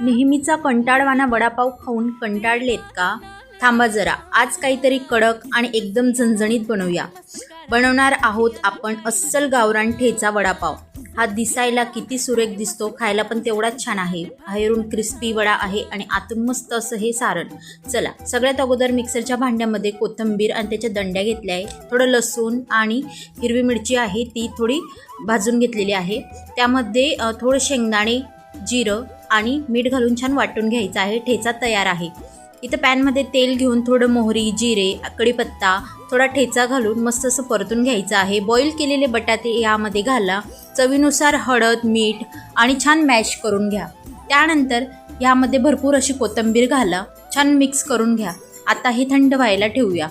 नेहमीचा कंटाळवाणा वडापाव खाऊन कंटाळलेत का? थांबा जरा, आज काहीतरी कडक आणि एकदम झणझणीत बनवूया. बनवणार आहोत आपण अस्सल गावरान ठेचा वडापाव. हा दिसायला किती सुरेख दिसतो, खायला पण तेवढाच छान आहे. बाहेरून क्रिस्पी वडा आहे आणि आतून मस्त असं हे सारण. चला, सगळ्यात अगोदर मिक्सरच्या भांड्यामध्ये कोथिंबीर आणि त्याच्या दंड्या घेतल्या आहे. थोडं लसूण आणि हिरवी मिरची आहे ती थोडी भाजून घेतलेली आहे. त्यामध्ये थोडं शेंगदाणे, जिरं आणि मीठ घालून छान वाटून घ्यायचं आहे. ठेचा तयार आहे. इथं पॅनमध्ये तेल घेऊन थोडं मोहरी, जिरे, कढीपत्ता, थोडा ठेचा घालून मस्त असं परतून घ्यायचं आहे. बॉईल केलेले बटाटे यामध्ये घाला. चवीनुसार हळद, मीठ आणि छान मॅश करून घ्या. त्यानंतर यामध्ये भरपूर अशी कोथिंबीर घाला. छान मिक्स करून घ्या. आता हे थंड व्हायला ठेवूया.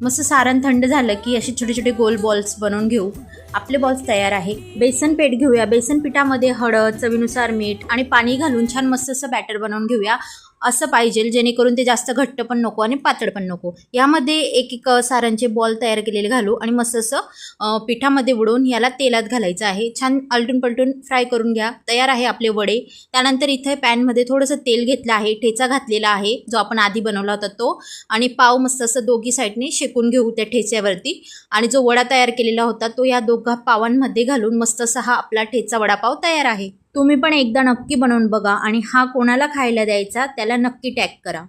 मस्त सारण थंड झालं की असे छोटे छोटे गोल बॉल्स बनवून घेऊ. आपले बॉल्स तयार आहे. बेसन पीठ घेऊया. बेसन पिठामध्ये हळद, चवीनुसार मीठ आणि पाणी घालून छान मस्त असं बॅटर बनवून घेऊया. असं पाहिजे जेणेकरून ते जास्त घट्ट पण नको आणि पातळ पण नको. यामध्ये एक एक सारांचे बॉल तयार केलेले घालू आणि मस्त असं पिठामध्ये बुडवून याला तेलात घालायचं आहे. छान आलटून पलटून फ्राय करून घ्या. तयार आहे आपले वडे. त्यानंतर इथे पॅनमध्ये थोडंसं तेल घेतलं आहे. ठेचा घातलेला आहे जो आपण आधी बनवला होता तो, आणि पाव मस्त असं दोघी साईडने शेकून घेऊ त्या ठेच्यावरती. आणि जो वडा तयार केलेला होता तो या दोघा पावांमध्ये घालून मस्त असा हा आपला ठेचा वडापाव तयार आहे. तुम्ही पण एकदा नक्की बनवून बघा आणि हा कोणाला खायला द्यायचा त्याला नक्की टॅग करा.